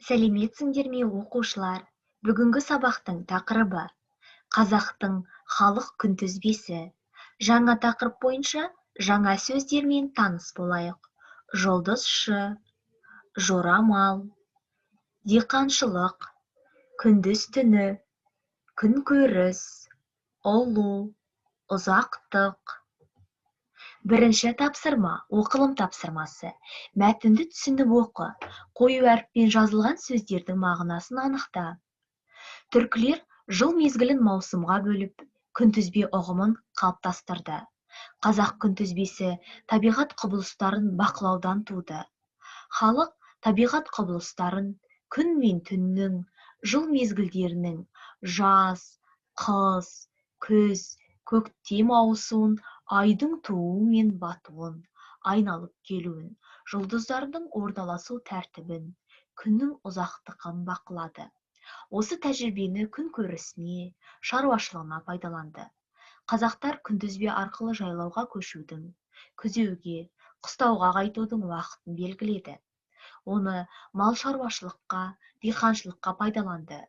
Сәлеметсіңдер ме оқушылар? Бүгінгі сабақтың тақырыбы қазақтың халық күнтізбесі. Жаңа тақырып бойынша жаңа сөздермен таныс болайық. Жұлдызшы, жорамал, диқаншылық, күндіз-түні, күнкөріс, ұлу, ұзақтық. Бірінші тапсырма, оқылым тапсырмасы. Мәтінді түсініп оқы. Қою әріппен жазылған сөздердің мағынасын анықта. Түркілер жыл мезгілін маусымға бөліп, күнтізбе ұғымын қалыптастырды. Қазақ күнтізбесі табиғат құбылыстарын бақылаудан туды. Халық табиғат құбылыстарын күн мен түннің, жыл мезгілдерінің, жаз, қыс, күз, көктем ауысуын, айдың тууы мен батуын, айналып келуін, жұлдыздардың орналасу тәртібін, күннің ұзақтығын бақылады. Осы тәжірибені күн көрісіне, шаруашылығына пайдаланды. Қазақтар күнтізбе арқылы жайлауға көшудің, күзеуге, қыстауға қайтудың уақытын белгіледі. Оны мал шаруашылыққа, диқаншылыққа пайдаланды.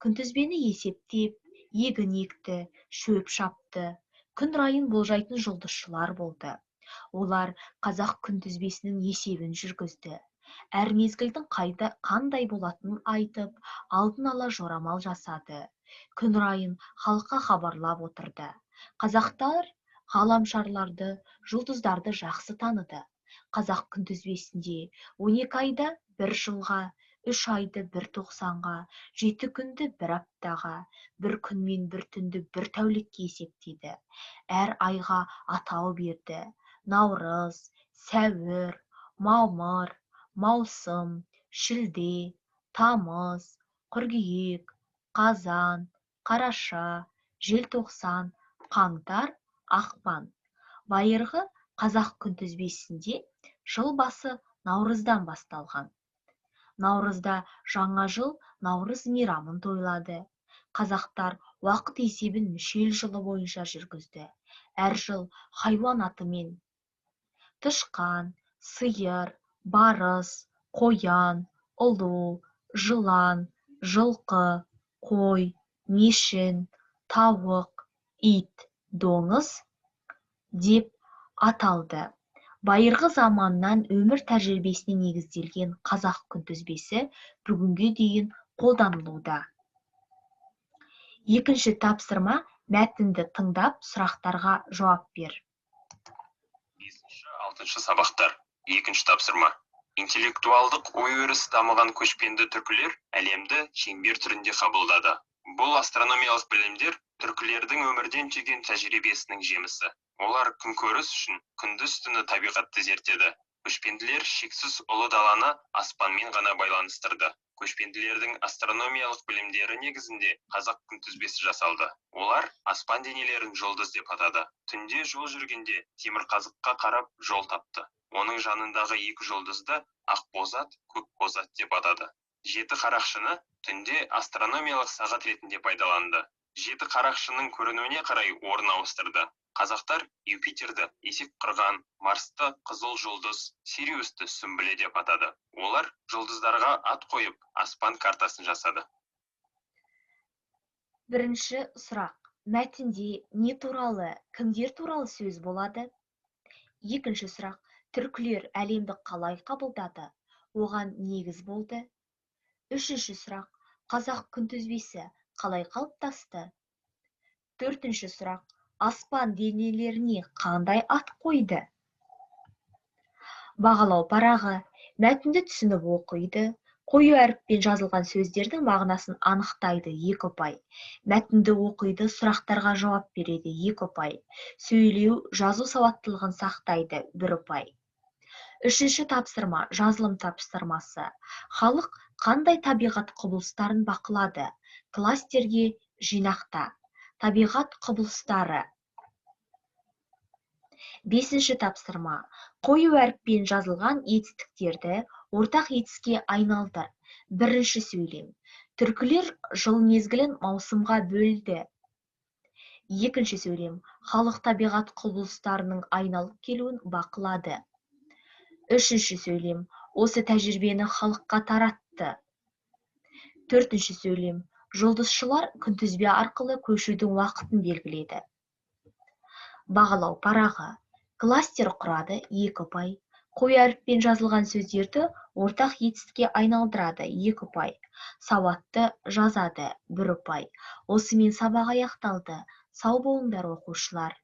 Күнтізбені есептеп, егін екті, шөп шапты, күн райын болжайтын жұлдызшылар болды. Олар қазақ күнтізбесінің есебін жүргізді. Әр мезгілдің қандай болатынын айтып, алдын ала жорамал жасады. Күн райын халыққа хабарлап отырды. Қазақтар ғаламшарларды, жұлдыздарды жақсы таныды. Қазақ күнтізбесінде 12 айда бір жылға, 3 айды бір тоқсанға, 7 күнді бір аптаға, бір күн мен бір түнді бір тәулікке есептейді. Әр айға атау берді. Наурыз, сәуір, мамыр, маусым, шілде, тамыз, қыркүйек, қазан, қараша, желтоқсан, қаңтар, ақпан. Байырғы қазақ күнтізбесінде жыл басы наурыздан басталған. Наурызда жаңа жыл наурыз мейрамын тойлады. Қазақтар уақыт есебін мүшел жылы бойынша жүргізді. Әр жыл хайуан атымен тышқан, сиыр, барыс, қоян, ұлу, жылан, жылқы, қой, мешін, тауық, ит, доңыз деп аталды. Байырғы заманнан өмір тәжірибесіне негізделген қазақ күнтізбесі бүгінге дейін қолданылуда. Екінші тапсырма, мәтінді тыңдап, сұрақтарға жауап бер. 5-6 сабақтар. Екінші тапсырма. Интеллектуалдық ой-өрісі дамыған көшпенді түркілер әлемді шеңбер түрінде қабылдады. Бұл астрономиялық білімдер түркілердің өмірден түйген тәжірибесінің жемісі. Олар күнкөріс үшін күндіз-түні табиғатты зерттеді. Көшпенділер шексіз ұлы даланы аспанмен ғана байланыстырды. Көшпенділердің астрономиялық білімдері негізінде қазақ күнтізбесі жасалды. Олар аспан денелерін жұлдыз деп атады. Түнде жол жүргенде темірқазыққа қарап жол тапты. Оның жанындағы екі жұлдызды ақбозат, көкбозат деп атады. Жеті қарақшыны түнде астрономиялық сағат ретінде пайдаланды. Жеті қарақшының көрінуіне қарай орын ауыстырды. Қазақтар Юпитерді есек қырған, Марсты қызыл жұлдыз, Сириусты сүмбіле деп атады. Олар жұлдыздарға ат қойып, аспан картасын жасады. Бірінші сұрақ. Мәтінде не туралы, кімдер туралы сөз болады? Екінші сұрақ. Түркілер әлемді қалай қабылдады? Оған негіз болды? Үшінші сұрақ. Қазақ күнтізбесі қалай қалыптасты? Төртінші сұрақ. Аспан денелеріне қандай ат қойды? Бағалау парағы. Мәтінді түсініп оқиды. Қою әріппен жазылған сөздердің мағынасын анықтайды 2 ұпай. Мәтінді оқиды, сұрақтарға жауап береді 2 ұпай. Сөйлеу, жазу сауаттылығын сақтайды 1 ұпай. Үшінші тапсырма, жазылым тапсырмасы. Халық қандай табиғат құбылыстарын бақылады? Кластерге жинақта. Табиғат құбылыстары. Бесінші тапсырма. Қою әріппен жазылған етістіктерді ортақ етіске айналдыр. Бірінші сөйлем. Түркілер жыл мезгілін маусымға бөлді. Екінші сөйлем. Халық табиғат құбылыстарының айналып келуін бақылады. Үшінші сөйлем. Осы тәжірибені халыққа таратты. Төртінші сөйлем. Жұлдызшылар күнтізбе арқылы көшудің уақытын белгіледі. Бағалау парағы. Кластер құрады 2 ұпай. Қою әріппен жазылған сөздерді ортақ етістікке айналдырады 2 ұпай. Сауатты жазады 1 ұпай. Осымен сабақ аяқталды. Сау болыңдар оқушылар.